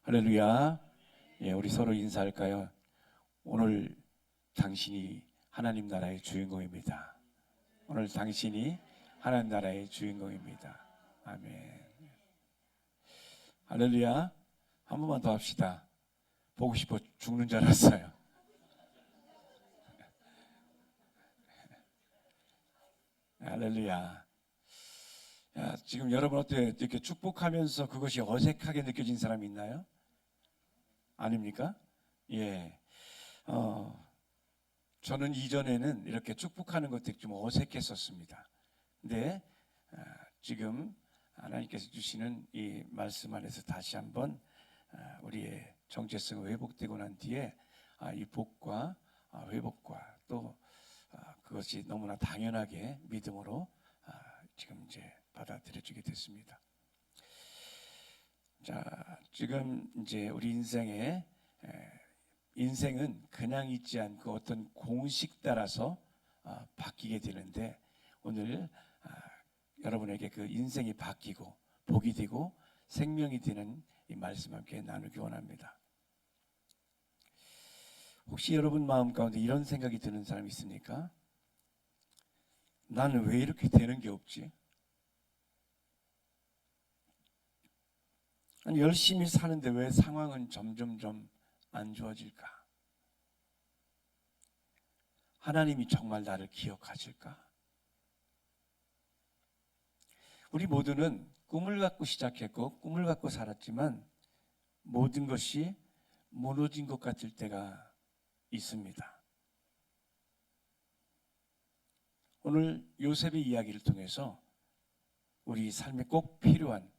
할렐루야. 예, 우리 서로 인사할까요? 오늘 당신이 하나님 나라의 주인공입니다. 오늘 당신이 하나님 나라의 주인공입니다. 아멘. 할렐루야. 한 번만 더 합시다. 보고 싶어 죽는 줄 알았어요. 할렐루야. 야, 지금 여러분 어때요? 이렇게 축복하면서 그것이 어색하게 느껴진 사람이 있나요? 아닙니까? 예. 저는 이전에는 이렇게 축복하는 것들이 좀 어색했었습니다. 근데 지금 하나님께서 주시는 이 말씀 안에서 다시 한번 우리의 정체성이 회복되고 난 뒤에 이 복과 회복과 또 그것이 너무나 당연하게 믿음으로 지금 이제 받아들여지게 됐습니다. 자, 지금 이제 우리 인생은 그냥 있지 않고 어떤 공식 따라서 바뀌게 되는데 오늘 여러분에게 그 인생이 바뀌고 복이 되고 생명이 되는 이 말씀 함께 나누기 원합니다. 혹시 여러분 마음 가운데 이런 생각이 드는 사람 있습니까? 나는 왜 이렇게 되는 게 없지? 아니, 열심히 사는데 왜 상황은 점점점 안 좋아질까? 하나님이 정말 나를 기억하실까? 우리 모두는 꿈을 갖고 시작했고 꿈을 갖고 살았지만 모든 것이 무너진 것 같을 때가 있습니다. 오늘 요셉의 이야기를 통해서 우리 삶에 꼭 필요한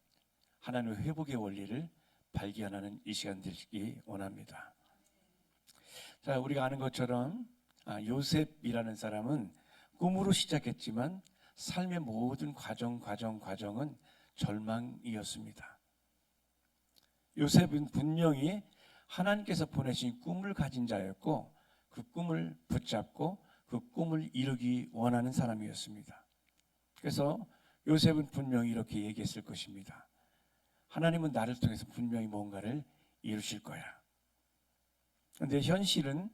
하나님의 회복의 원리를 발견하는 이 시간 되시기 원합니다. 자, 우리가 아는 것처럼 요셉이라는 사람은 꿈으로 시작했지만 삶의 모든 과정은 절망이었습니다. 요셉은 분명히 하나님께서 보내신 꿈을 가진 자였고 그 꿈을 붙잡고 그 꿈을 이루기 원하는 사람이었습니다. 그래서 요셉은 분명히 이렇게 얘기했을 것입니다. 하나님은 나를 통해서 분명히 뭔가를 이루실 거야. 그런데 현실은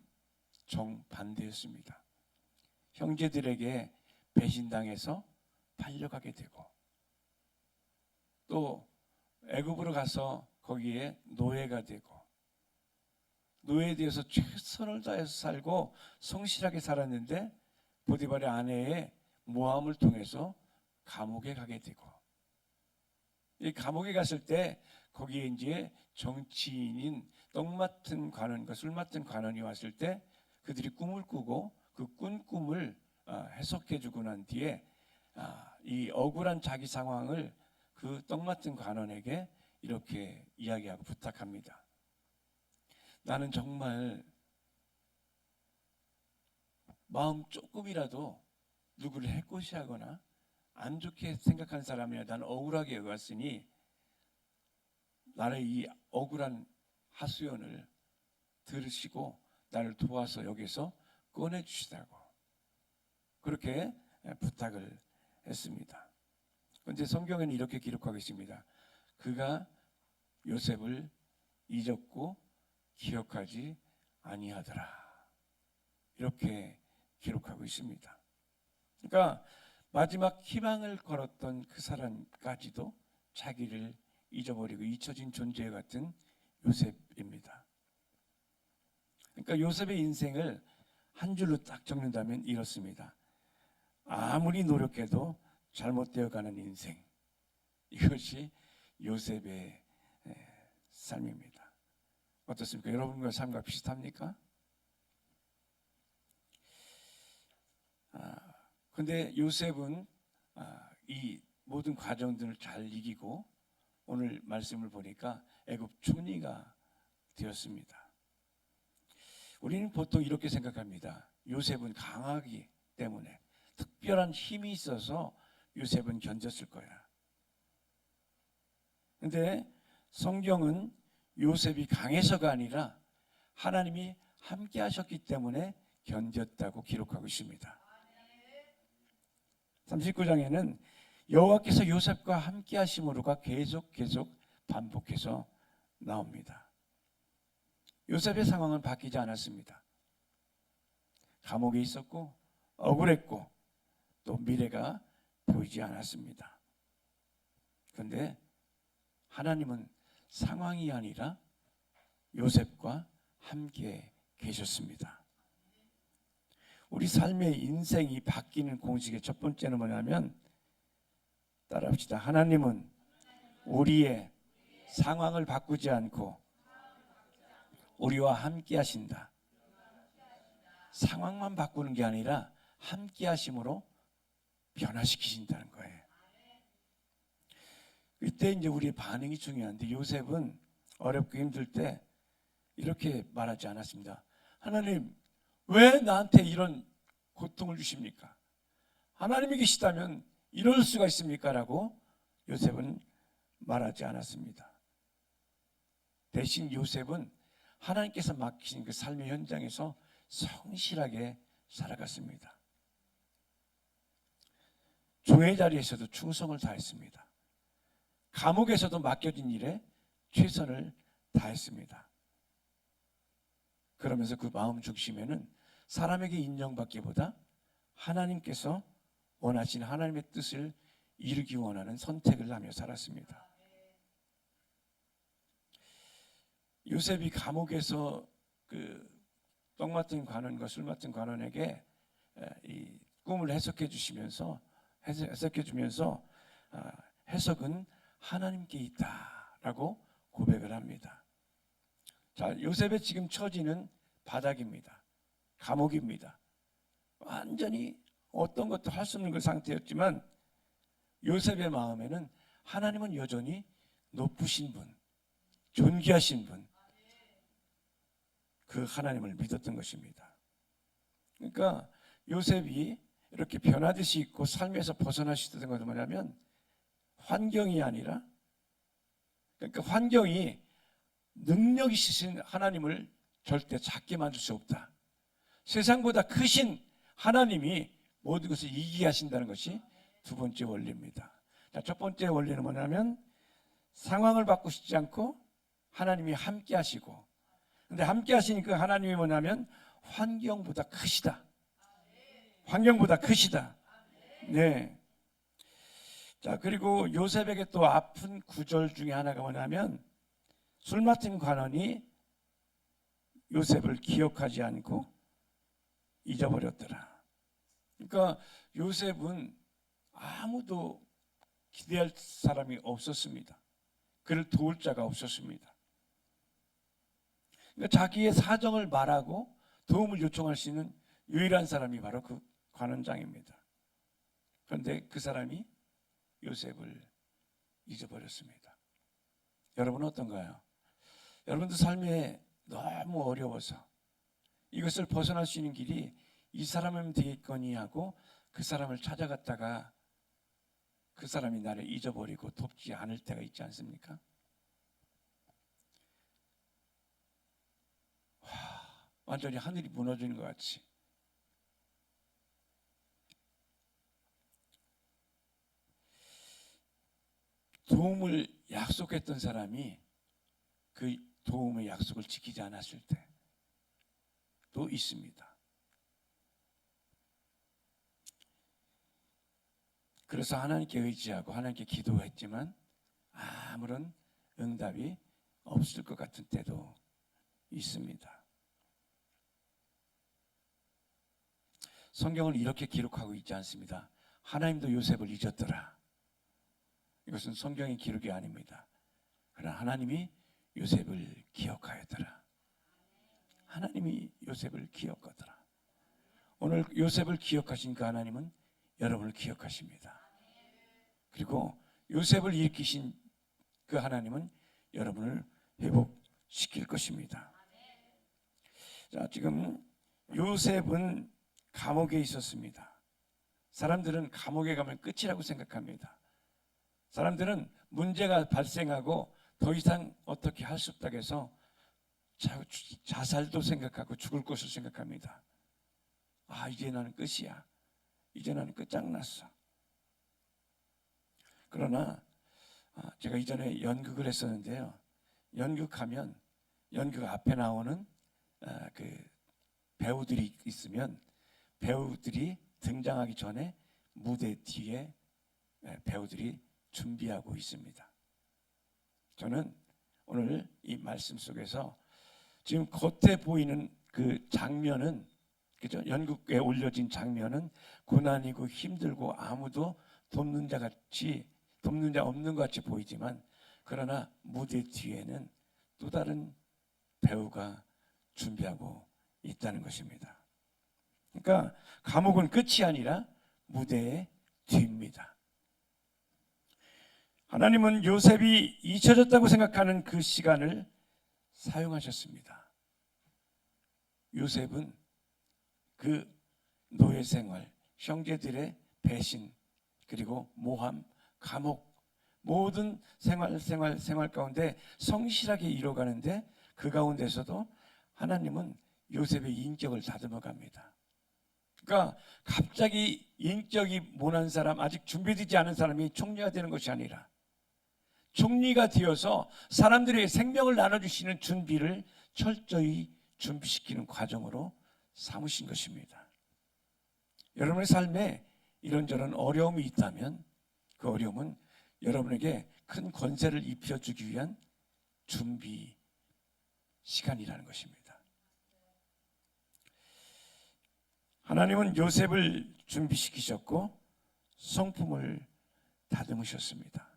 정반대였습니다. 형제들에게 배신당해서 팔려가게 되고 또 애굽으로 가서 거기에 노예가 되고 노예에 대해서 최선을 다해서 살고 성실하게 살았는데 보디발의 아내의 모함을 통해서 감옥에 가게 되고 이 감옥에 갔을 때 거기에 이제 정치인인 떡 맡은 관원과 술 맡은 관원이 왔을 때 그들이 꿈을 꾸고 그 꾼 꿈을 해석해주고 난 뒤에 이 억울한 자기 상황을 그 떡 맡은 관원에게 이렇게 이야기하고 부탁합니다. 나는 정말 마음 조금이라도 누구를 해코지하거나 안 좋게 생각한 사람이라 나는 억울하게 여겼으니 나를 이 억울한 하소연을 들으시고 나를 도와서 여기서 꺼내주시라고 그렇게 부탁을 했습니다. 그런데 성경에는 이렇게 기록하고 있습니다. 그가 요셉을 잊었고 기억하지 아니하더라 이렇게 기록하고 있습니다. 그러니까 마지막 희망을 걸었던 그 사람까지도 자기를 잊어버리고 잊혀진 존재 같은 요셉입니다. 그러니까 요셉의 인생을 한 줄로 딱 적는다면 이렇습니다. 아무리 노력해도 잘못되어 가는 인생. 이것이 요셉의 삶입니다. 어떻습니까? 여러분과 삶과 비슷합니까? 근데 요셉은 이 모든 과정들을 잘 이기고 오늘 말씀을 보니까 애굽 총리가 되었습니다. 우리는 보통 이렇게 생각합니다. 요셉은 강하기 때문에 특별한 힘이 있어서 요셉은 견뎠을 거야. 근데 성경은 요셉이 강해서가 아니라 하나님이 함께 하셨기 때문에 견뎠다고 기록하고 있습니다. 39장에는 여호와께서 요셉과 함께 하심으로가 계속 반복해서 나옵니다. 요셉의 상황은 바뀌지 않았습니다. 감옥에 있었고 억울했고 또 미래가 보이지 않았습니다. 그런데 하나님은 상황이 아니라 요셉과 함께 계셨습니다. 우리 삶의 인생이 바뀌는 공식의 첫 번째는 뭐냐면, 따라합시다. 하나님은 우리의 상황을 바꾸지 않고 우리와 함께 하신다. 상황만 바꾸는 게 아니라 함께 하심으로 변화시키신다는 거예요. 이때 이제 우리의 반응이 중요한데, 요셉은 어렵고 힘들 때 이렇게 말하지 않았습니다. 하나님, 왜 나한테 이런 고통을 주십니까? 하나님이 계시다면 이럴 수가 있습니까? 라고 요셉은 말하지 않았습니다. 대신 요셉은 하나님께서 맡기신 그 삶의 현장에서 성실하게 살아갔습니다. 종의 자리에서도 충성을 다했습니다. 감옥에서도 맡겨진 일에 최선을 다했습니다. 그러면서 그 마음 중심에는 사람에게 인정받기보다 하나님께서 원하신 하나님의 뜻을 이루기 원하는 선택을 하며 살았습니다. 요셉이 감옥에서 그 떡 맡은 관원과 술 맡은 관원에게 이 꿈을 해석해 주면서 해석은 하나님께 있다라고 고백을 합니다. 자, 요셉의 지금 처지는 바닥입니다. 감옥입니다. 완전히 어떤 것도 할 수 없는 그 상태였지만 요셉의 마음에는 하나님은 여전히 높으신 분, 존귀하신 분, 그 하나님을 믿었던 것입니다. 그러니까 요셉이 이렇게 변화듯이 있고 삶에서 벗어날 수 있었던 것은 뭐냐면, 환경이 아니라, 그러니까 환경이 능력 있으신 하나님을 절대 작게 만들 수 없다. 세상보다 크신 하나님이 모든 것을 이기게 하신다는 것이 두 번째 원리입니다. 자, 첫 번째 원리는 뭐냐면, 상황을 바꾸시지 않고 하나님이 함께 하시고, 근데 함께 하시니까 하나님이 뭐냐면 환경보다 크시다. 환경보다 크시다. 네. 자, 그리고 요셉에게 또 아픈 구절 중에 하나가 뭐냐면, 술 맡은 관원이 요셉을 기억하지 않고 잊어버렸더라. 그러니까 요셉은 아무도 기대할 사람이 없었습니다. 그를 도울 자가 없었습니다. 그러니까 자기의 사정을 말하고 도움을 요청할 수 있는 유일한 사람이 바로 그 관원장입니다. 그런데 그 사람이 요셉을 잊어버렸습니다. 여러분은 어떤가요? 여러분도 삶에 너무 어려워서 이것을 벗어날 수 있는 길이 이 사람이면 되겠거니 하고 그 사람을 찾아갔다가 그 사람이 나를 잊어버리고 돕지 않을 때가 있지 않습니까? 완전히 하늘이 무너지는 것 같이. 도움을 약속했던 사람이 그 도움의 약속을 지키지 않았을 때도 있습니다. 그래서 하나님께 의지하고 하나님께 기도했지만 아무런 응답이 없을 것 같은 때도 있습니다. 성경을 이렇게 기록하고 있지 않습니다. 하나님도 요셉을 잊었더라. 이것은 성경의 기록이 아닙니다. 그러나 하나님이 요셉을 기억하였더라. 하나님이 요셉을 기억하더라. 오늘 요셉을 기억하신 그 하나님은 여러분을 기억하십니다. 그리고 요셉을 일으키신 그 하나님은 여러분을 회복시킬 것입니다. 자, 지금 요셉은 감옥에 있었습니다. 사람들은 감옥에 가면 끝이라고 생각합니다. 사람들은 문제가 발생하고 더 이상 어떻게 할 수 없다고 해서 자살도 생각하고 죽을 것을 생각합니다. 아, 이제 나는 끝이야. 이제 나는 끝장났어. 그러나 제가 이전에 연극을 했었는데요. 연극하면 연극 앞에 나오는 그 배우들이 있으면 배우들이 등장하기 전에 무대 뒤에 배우들이 준비하고 있습니다. 저는 오늘 이 말씀 속에서 지금 겉에 보이는 그 장면은, 그죠? 연극에 올려진 장면은 고난이고 힘들고 아무도 돕는 자 없는 것 같이 보이지만, 그러나 무대 뒤에는 또 다른 배우가 준비하고 있다는 것입니다. 그러니까 감옥은 끝이 아니라 무대의 뒤입니다. 하나님은 요셉이 잊혀졌다고 생각하는 그 시간을 사용하셨습니다. 요셉은 그 노예 생활, 형제들의 배신, 그리고 모함, 감옥, 모든 생활 가운데 성실하게 이뤄가는데, 그 가운데서도 하나님은 요셉의 인격을 다듬어 갑니다. 그러니까 갑자기 인격이 모난 사람, 아직 준비되지 않은 사람이 총리가 되는 것이 아니라 총리가 되어서 사람들의 생명을 나눠주시는 준비를 철저히 준비시키는 과정으로 삼으신 것입니다. 여러분의 삶에 이런저런 어려움이 있다면 그 어려움은 여러분에게 큰 권세를 입혀주기 위한 준비 시간이라는 것입니다. 하나님은 요셉을 준비시키셨고 성품을 다듬으셨습니다.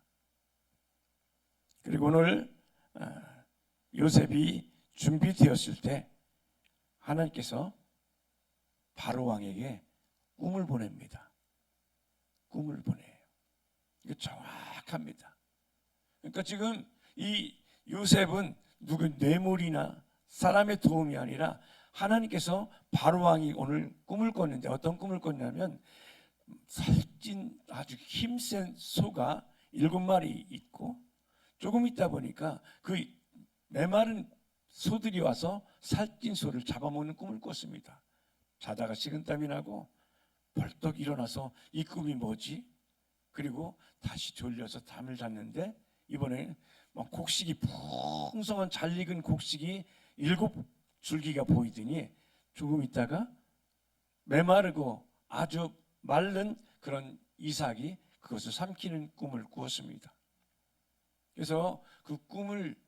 그리고 오늘 요셉이 준비되었을 때 하나님께서 바로 왕에게 꿈을 보냅니다. 꿈을 보내요. 이거 정확합니다. 그러니까 지금 이 요셉은 누구 뇌물이나 사람의 도움이 아니라 하나님께서 바로 왕이 오늘 꿈을 꿨는데, 어떤 꿈을 꿨냐면 살찐 아주 힘센 소가 7마리 있고, 조금 있다 보니까 그 메마른 소들이 와서 살찐 소를 잡아먹는 꿈을 꿨습니다. 자다가 식은땀이 나고 벌떡 일어나서 이 꿈이 뭐지? 그리고 다시 졸려서 잠을 잤는데 이번에 막 곡식이 풍성한 잘 익은 곡식이 7줄기가 보이더니 조금 있다가 메마르고 아주 마른 그런 이삭이 그것을 삼키는 꿈을 꾸었습니다. 그래서 그 꿈을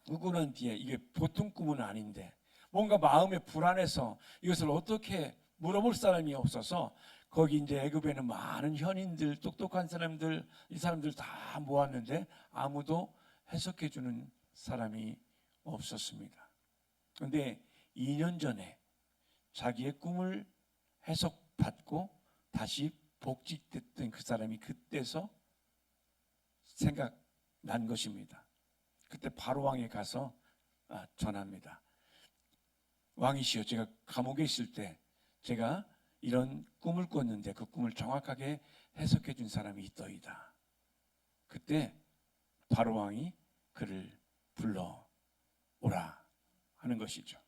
꾸고 난 뒤에, 이게 보통 꿈은 아닌데 뭔가 마음에 불안해서 이것을 어떻게 물어볼 사람이 없어서, 거기 이제 애굽에는 많은 현인들, 똑똑한 사람들, 이 사람들 다 모았는데 아무도 해석해 주는 사람이 없었습니다. 그런데 2년 전에 자기의 꿈을 해석받고 다시 복직됐던 그 사람이 그때서 생각난 것입니다. 그때 바로 왕에 가서 전합니다. 왕이시여, 제가 감옥에 있을 때 제가 이런 꿈을 꿨는데 그 꿈을 정확하게 해석해 준 사람이 있더이다. 그때 바로 왕이 그를 불러 오라 하는 것이죠.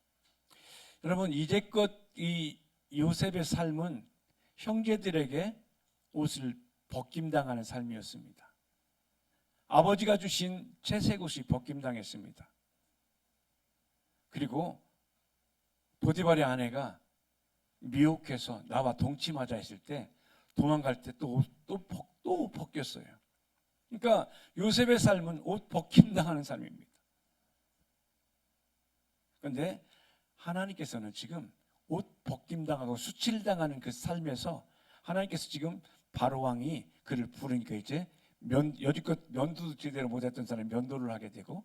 여러분, 이제껏 이 요셉의 삶은 형제들에게 옷을 벗김당하는 삶이었습니다. 아버지가 주신 채색 옷이 벗김당했습니다. 그리고 보디발의 아내가 미혹해서 나와 동침하자 했을 때 도망갈 때 또 벗겼어요. 그러니까 요셉의 삶은 옷 벗김당하는 삶입니다. 그런데 하나님께서는 지금 옷 벗김당하고 수칠당하는 그 삶에서 하나님께서 지금 바로 왕이 그를 부르니까 이제 여지껏 면도도 제대로 못했던 사람이 면도를 하게 되고,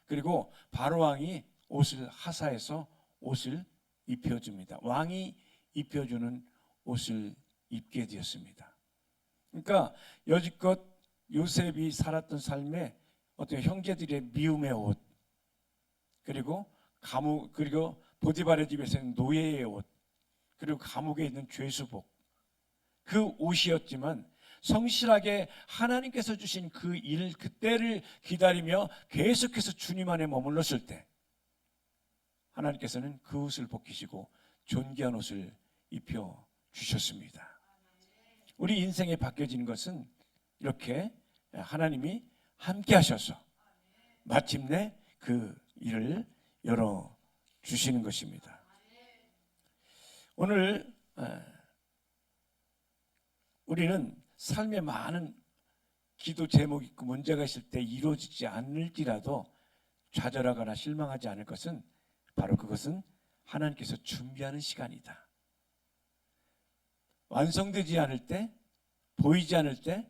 그리고 바로 왕이 옷을 하사해서 옷을 입혀줍니다. 왕이 입혀주는 옷을 입게 되었습니다. 그러니까 여지껏 요셉이 살았던 삶에 어떤 형제들의 미움의 옷, 그리고 감옥, 그리고 보디발의 집에서는 노예의 옷, 그리고 감옥에 있는 죄수복, 그 옷이었지만 성실하게 하나님께서 주신 그 일, 그때를 기다리며 계속해서 주님 안에 머물렀을 때 하나님께서는 그 옷을 벗기시고 존귀한 옷을 입혀 주셨습니다. 우리 인생에 바뀌어지는 것은 이렇게 하나님이 함께 하셔서 마침내 그 일을 열어 주시는 것입니다. 오늘 우리는 삶에 많은 기도 제목이 있고 문제가 있을 때 이루어지지 않을지라도 좌절하거나 실망하지 않을 것은 바로 그것은 하나님께서 준비하는 시간이다. 완성되지 않을 때, 보이지 않을 때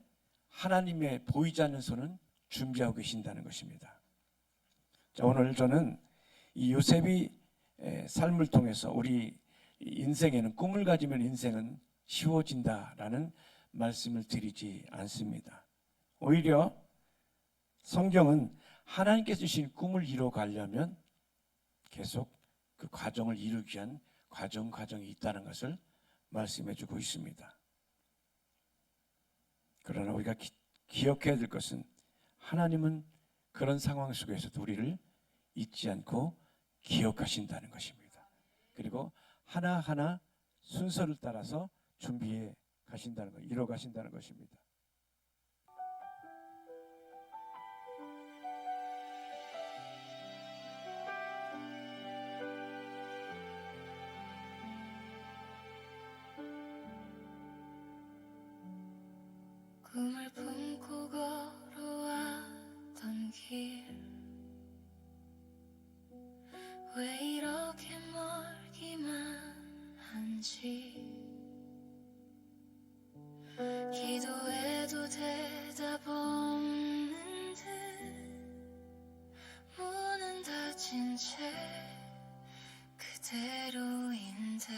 하나님의 보이지 않는 손은 준비하고 계신다는 것입니다. 자, 오늘 저는 이 요셉이 삶을 통해서 우리 인생에는 꿈을 가지면 인생은 쉬워진다라는 말씀을 드리지 않습니다. 오히려 성경은 하나님께서 주신 꿈을 이루어가려면 계속 그 과정을 이루기 위한 과정이 있다는 것을 말씀해 주고 있습니다. 그러나 우리가 기억해야 될 것은 하나님은 그런 상황 속에서도 우리를 잊지 않고 기억하신다는 것입니다. 그리고 하나하나 순서를 따라서 준비해 가신다는 것, 이뤄 가신다는 것입니다. 꿈을 품고 걸어왔던 길 왜 이렇게 멀기만 한지 기도해도 대답 없는 듯 문은 닫힌 채 그대로인데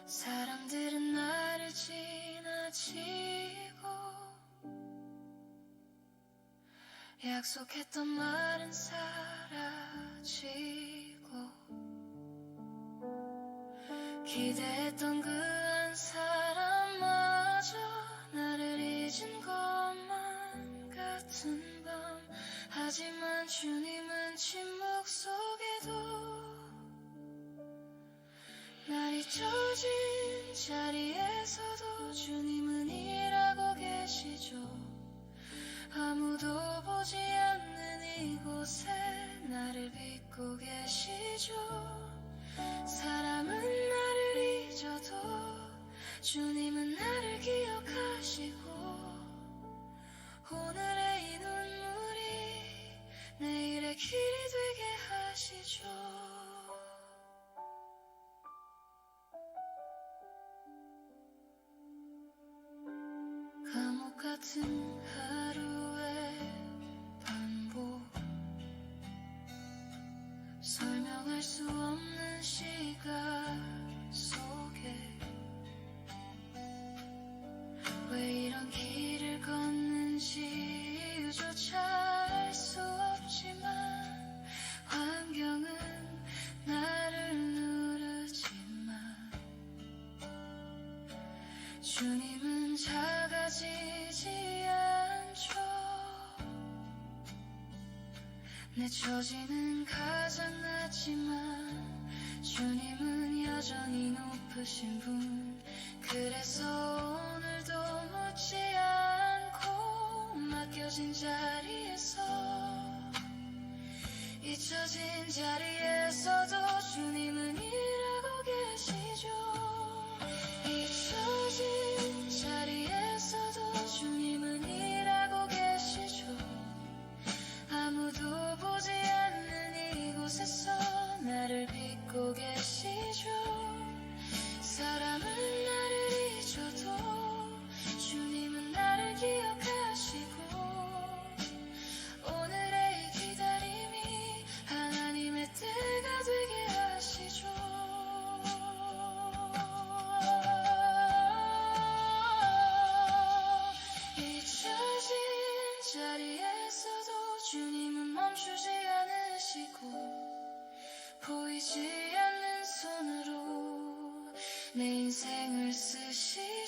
사람들은 나를 지나치고 약속했던 말은 사라지고 기대했던 그 한 사람마저 나를 잊은 것만 같은 밤 하지만 주님은 침묵 속에도 날 잊혀진 자리에서도 주님은 일하고 계시죠. 아무도 보지 않는 이곳에 나를 믿고 계시죠. 사람은 나를 잊어도 주님은 나를 기억하시고 오늘의 이 눈물이 내일의 길이 되게 하시죠. 감옥 같은 하루의 반복 설명할 수 없는 시간 속에 왜 이런 길을 걷는지 이유조차 알 수 없지만 환경은 나를 누르지만 주님은 작아지지 않죠. 내 처지는 가장 낮지만 주님은 여전히 높으신 분. 그래서 오늘도 묻지 않고 맡겨진 자리에서 잊혀진 자리에서도 주님은 일하고 계시죠. 잊혀진 자리에서도 주님은 일하고 계시죠. 아무도 보지 않는 이곳에서 나를 믿고 계시죠. 사람은 나를 잊어도 주님은 나를 기억하시고 오늘의 이 기다림이 하나님의 때가 되게 하시죠. 잊혀진 자리에서도 주님은 멈추지 않으시고 보이지 않는 손으로 내 인생을 쓰시